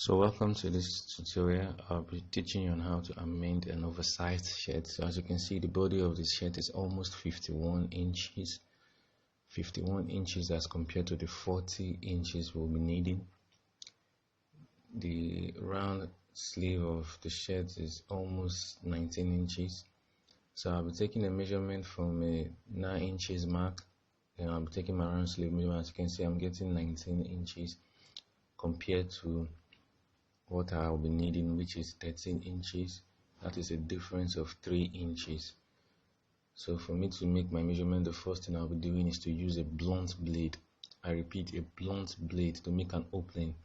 So welcome to this tutorial. I'll be teaching you on how to amend an oversized shirt. So as you can see, the body of this shirt is almost 51 inches. 51 inches as compared to the 40 inches we'll be needing. The round sleeve of the shirt is almost 19 inches. So I'll be taking a measurement from a 9 inches mark. Then I'll be taking my round sleeve measurement. As you can see, I'm getting 19 inches compared to what I'll be needing, which is 13 inches. That is a difference of 3 inches. So for me to make my measurement, the first thing I'll be doing is to use a blunt blade. I repeat, a blunt blade to make an opening.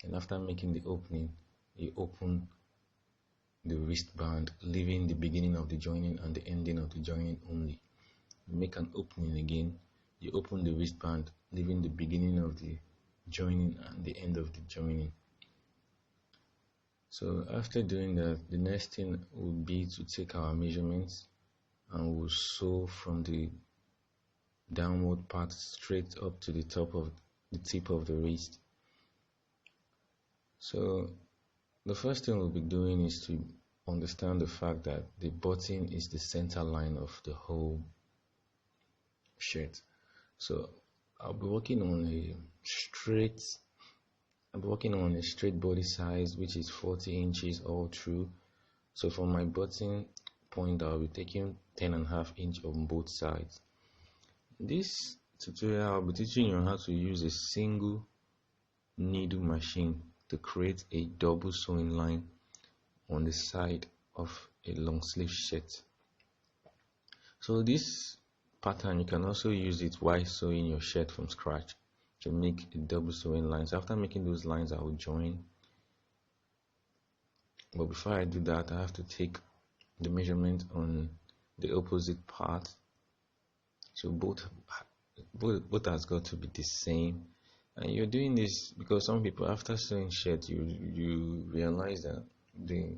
And after making the opening, you open the wristband, leaving the beginning of the joining and the ending of the joining only. You make an opening again, you open the wristband, leaving the beginning of the joining and the end of the joining. So after doing that, the next thing would be to take our measurements and we'll sew from the downward part straight up to the top of the tip of the wrist. So the first thing we'll be doing is to understand the fact that the button is the center line of the whole shirt. So I'll be working on a straight body size, which is 40 inches all through. So from my button point, I'll be taking 10.5 inch on both sides. This tutorial, I'll be teaching you how to use a single needle machine to create a double sewing line on the side of a long sleeve shirt. So this pattern, you can also use it while sewing your shirt from scratch to make a double sewing line. So after making those lines, I will join. But before I do that, I have to take the measurement on the opposite part. So both has got to be the same. And you're doing this because some people, after sewing shirt, you realize that the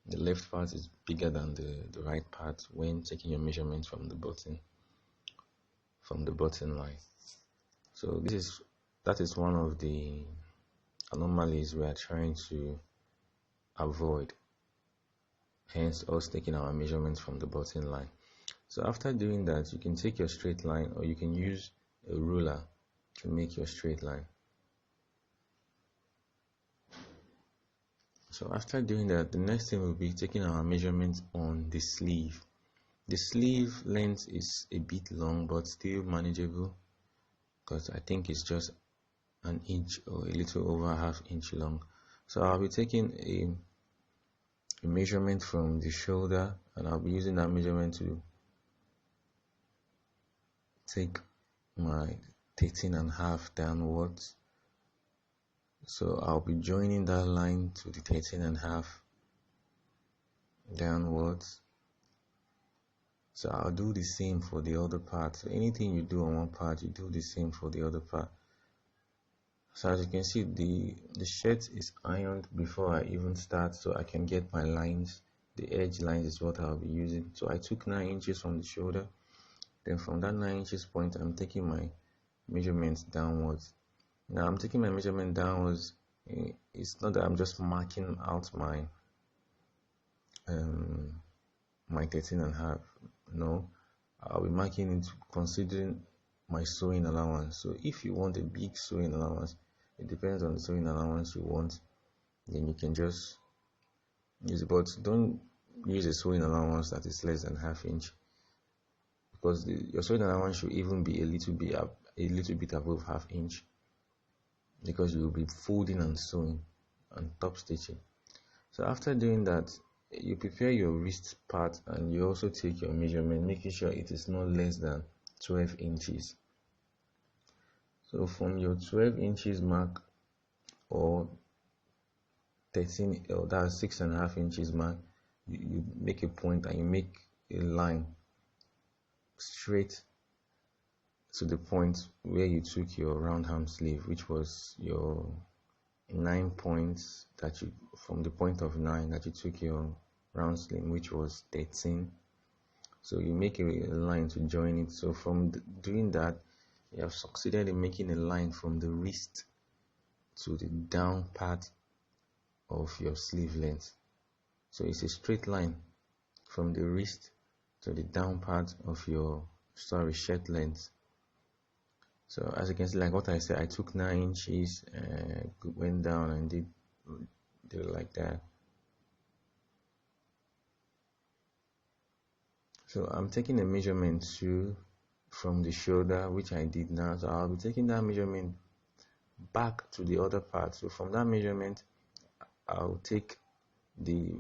left part is bigger than the right part when taking your measurement from the button line. So that is one of the anomalies we are trying to avoid, hence us taking our measurements from the button line. So after doing that, you can take your straight line or you can use a ruler to make your straight line. So after doing that, the next thing will be taking our measurements on the sleeve. The sleeve length is a bit long but still manageable, because I think it's just an inch or a little over ½ inch long. So I'll be taking a measurement from the shoulder, and I'll be using that measurement to take my 13.5 downwards. So I'll be joining that line to the 13.5 downwards. So I'll do the same for the other part. So anything you do on one part, you do the same for the other part. So as you can see, the shirt is ironed before I even start, so I can get my lines. The edge lines is what I'll be using. So I took 9 inches from the shoulder. Then from that 9 inches point, I'm taking my measurements downwards. Now I'm taking my measurement downwards. It's not that I'm just marking out my 13.5. No, I'll be marking it considering my sewing allowance. So if you want a big sewing allowance, it depends on the sewing allowance you want, then you can just use it. But don't use a sewing allowance that is less than ½ inch, because your sewing allowance should even be a little bit above ½ inch, because you will be folding and sewing and top stitching. So after doing that, you prepare your wrist part and you also take your measurement, making sure it is not less than 12 inches. So from your 12 inches mark, or 13, or that's 6.5 inches mark, you make a point and you make a line straight to the point where you took your round arm sleeve, which was your 9 points that you, from the point of 9 that you took your round sleeve, which was 13. So you make a line to join it. So from doing that, you have succeeded in making a line from the wrist to the down part of your sleeve length. So it's a straight line from the wrist to the down part of your shirt length. So as you can see, like what I said, I took 9 inches, went down and did it like that. So I'm taking a measurement too from the shoulder, which I did now. So I'll be taking that measurement back to the other part. So from that measurement, I'll take the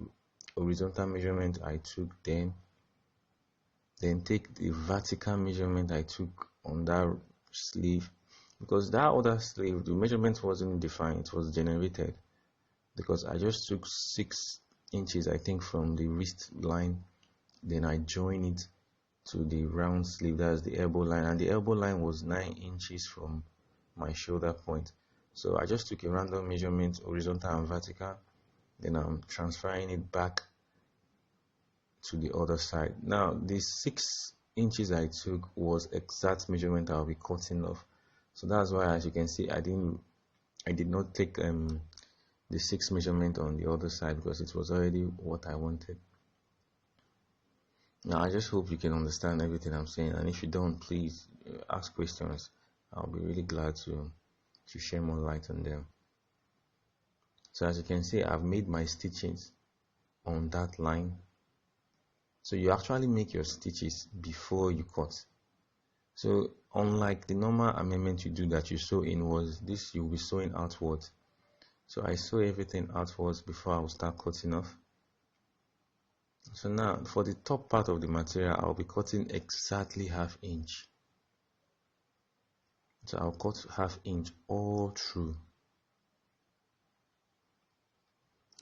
horizontal measurement I took, then take the vertical measurement I took on that sleeve, because that other sleeve, the measurement wasn't defined, it was generated, because I just took 6 inches, I think, from the wrist line, then I join it to the round sleeve, that's the elbow line, and the elbow line was 9 inches from my shoulder point. So I just took a random measurement, horizontal and vertical, then I'm transferring it back to the other side. Now the 6 inches I took was exact measurement I'll be cutting off. So that's why, as you can see, I did not take the 6 measurement on the other side, because it was already what I wanted. Now I just hope you can understand everything I'm saying, and if you don't, please ask questions. I'll be really glad to share more light on them. So as you can see, I've made my stitchings on that line. So you actually make your stitches before you cut. So unlike the normal amendment you do that you sew inwards, this you'll be sewing outwards. So I sew everything outwards before I will start cutting off. So now for the top part of the material, I'll be cutting exactly ½ inch. So I'll cut ½ inch all through.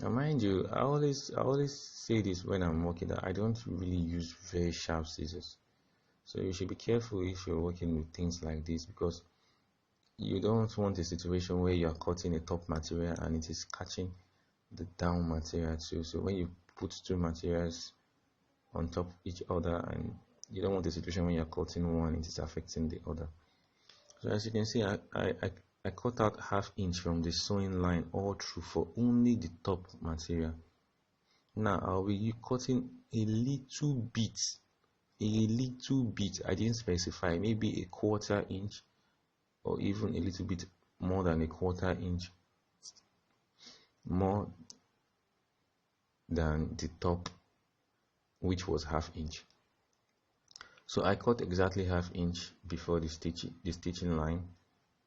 Now mind you, I always say this when I'm working, that I don't really use very sharp scissors. So you should be careful if you're working with things like this, because you don't want a situation where you are cutting a top material and it is catching the down material too. So when you put 2 materials on top of each other, and you don't want a situation when you're cutting one, it is affecting the other. So as you can see, I cut out ½ inch from the sewing line all through for only the top material. Now I'll be cutting a little bit, I didn't specify, maybe ¼ inch or even a little bit more than ¼ inch more than the top, which was ½ inch. So I cut exactly ½ inch before the stitching line.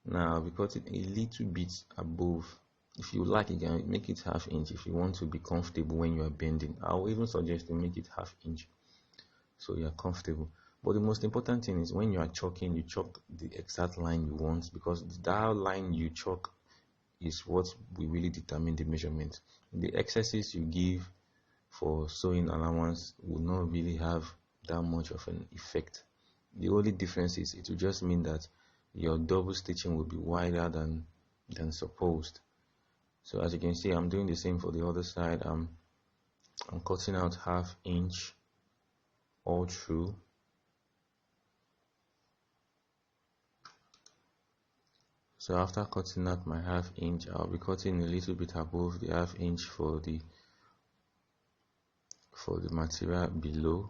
Now I'll be cutting a little bit above. If you like, you can make it ½ inch if you want to be comfortable when you are bending. I'll even suggest to make it ½ inch so you're comfortable. But the most important thing is, when you are chalking, you chalk the exact line you want, because that line you chalk is what will really determine the measurement. The excesses you give for sewing allowance will not really have that much of an effect. The only difference is it will just mean that your double stitching will be wider than supposed. So as you can see, I'm doing the same for the other side. I'm cutting out ½ inch all through. So after cutting out my ½ inch, I'll be cutting a little bit above the ½ inch for the material below.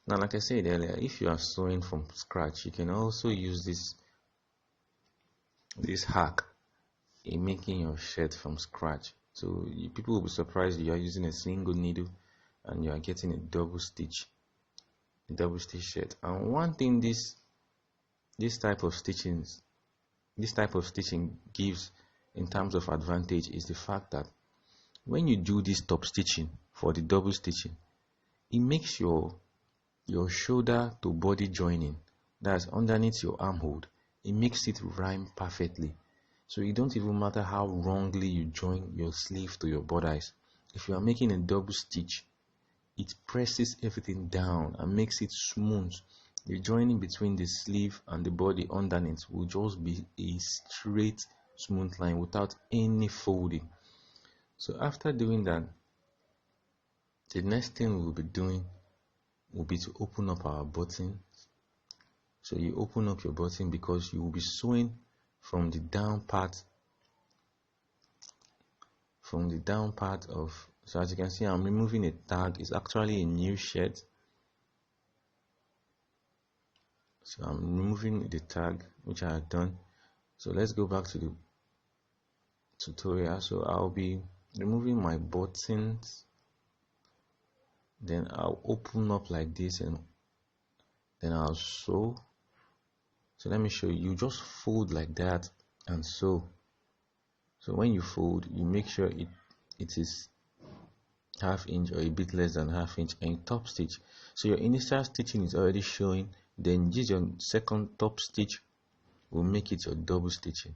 Now, like I said earlier, if you are sewing from scratch, you can also use this hack in making your shirt from scratch. So people will be surprised you are using a single needle and you are getting a double stitch shirt. And one thing this type of stitching gives in terms of advantage is the fact that when you do this top stitching for the double stitching, it makes your shoulder to body joining, that's underneath your armhole, it makes it rhyme perfectly. So it don't even matter how wrongly you join your sleeve to your bodice. If you are making a double stitch, it presses everything down and makes it smooth. The joining between the sleeve and the body underneath will just be a straight, smooth line without any folding. So after doing that, the next thing we'll be doing will be to open up our button. So you open up your button because you will be sewing from the down part of, so as you can see, I'm removing a tag. It's actually a new shirt, so I'm removing the tag which I had done. So let's go back to the tutorial. So I'll be removing my buttons, then I'll open up like this, and then I'll sew. So let me show you. You just fold like that and sew. So when you fold, you make sure it is half inch or a bit less than half inch, and you top stitch. So your initial stitching is already showing, then use your second top stitch will make it your double stitching.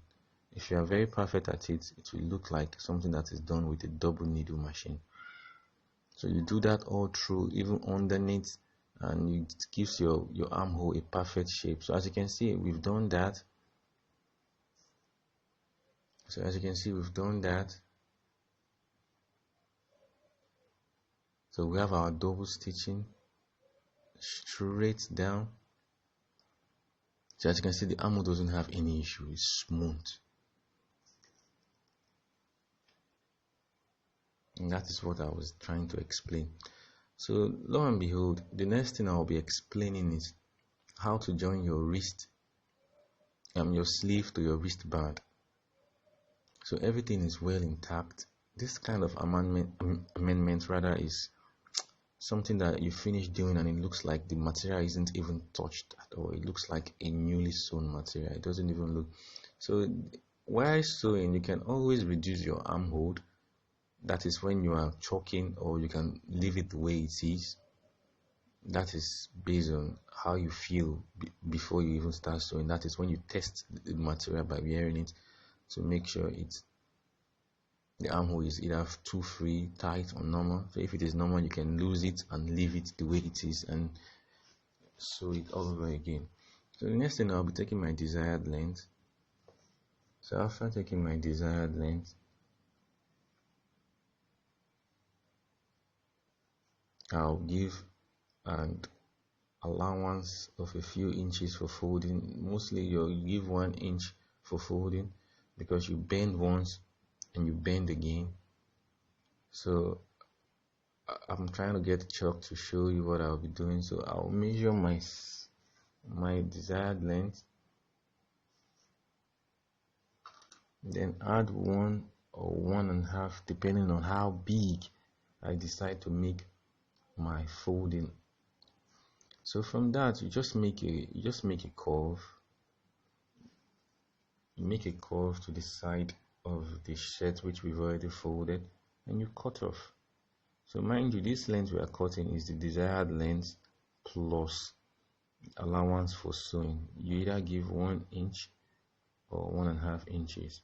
If you are very perfect at it, it will look like something that is done with a double needle machine. So you do that all through, even underneath, and it gives your armhole a perfect shape. So as you can see, we've done that. So as you can see, we've done that. So we have our double stitching straight down. So as you can see, the armhole doesn't have any issue, it's smooth. And that is what I was trying to explain. So lo and behold, the next thing I'll be explaining is how to join your wrist, your sleeve to your wristband. So everything is well intact. This kind of amendment rather is something that you finish doing and it looks like the material isn't even touched at all. It looks like a newly sewn material. It doesn't even look. So while sewing, you can always reduce your armhole. That is when you are choking, or you can leave it the way it is. That is based on how you feel before you even start sewing. That is when you test the material by wearing it to make sure the armhole is either too free, tight, or normal. So if it is normal, you can lose it and leave it the way it is and sew it all over again. So the next thing, I'll be taking my desired length. So after taking my desired length, I'll give an allowance of a few inches for folding. Mostly you'll give 1 inch for folding because you bend once and you bend again. So I'm trying to get chalk to show you what I'll be doing. So I'll measure my desired length, then add 1 or 1.5 depending on how big I decide to make my folding. So from that, you just make a curve. You make a curve to the side of the shirt which we've already folded, and you cut off. So mind you, this length we are cutting is the desired length plus allowance for sewing. You either give 1 inch or 1.5 inches.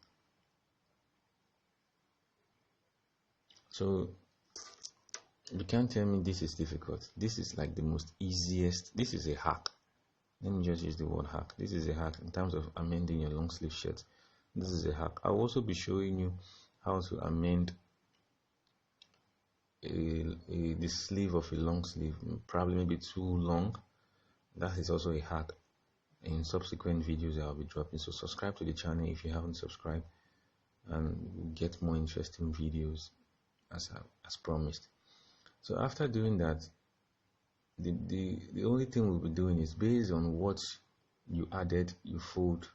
So you can't tell me this is difficult. This is like the most easiest. This is a hack. Let me just use the word hack. This is a hack in terms of amending your long sleeve shirt. This is a hack. I'll also be showing you how to amend the sleeve of a long sleeve, probably maybe too long. That is also a hack in subsequent videos I'll be dropping. So subscribe to the channel if you haven't subscribed, and get more interesting videos as promised. So after doing that, the only thing we'll be doing is based on what you added, you fold.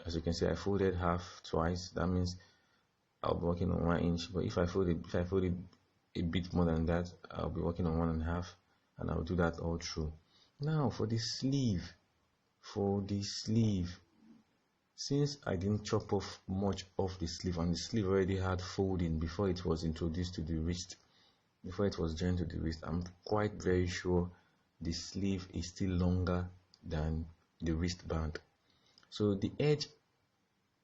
As you can see, I folded half twice. That means I'll be working on 1 inch. But if I folded a bit more than that, I'll be working on 1.5, and I'll do that all through. Now for the sleeve, since I didn't chop off much of the sleeve, and the sleeve already had folding before it was introduced to the wrist, before it was joined to the wrist, I'm quite very sure the sleeve is still longer than the wristband. So the edge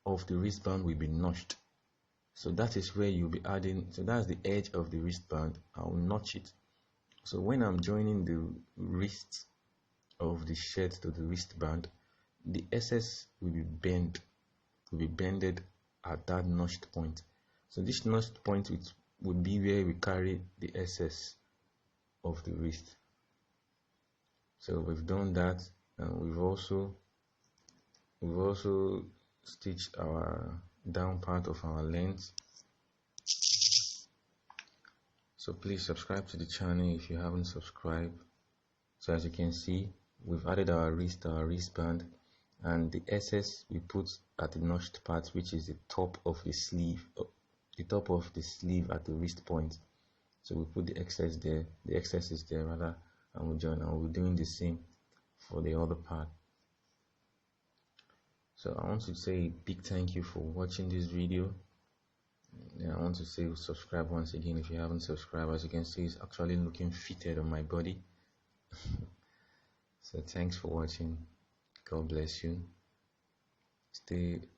of the wristband will be notched. So that is where you'll be adding. So that's the edge of the wristband. I'll notch it. So when I'm joining the wrist of the shirt to the wristband, the SS will be bended at that notched point. So this notched point would be where we carry the SS of the wrist. So we've done that, and we've also stitch our down part of our length. So please subscribe to the channel if you haven't subscribed. So as you can see, we've added our wristband, and the excess we put at the notched part, which is the top of the sleeve, at the wrist point. So we put the excess there, the excess is there rather, and we join, and we'll be doing the same for the other part. So I want to say a big thank you for watching this video. And I want to say subscribe once again if you haven't subscribed. As you can see, it's actually looking fitted on my body. So thanks for watching. God bless you. Stay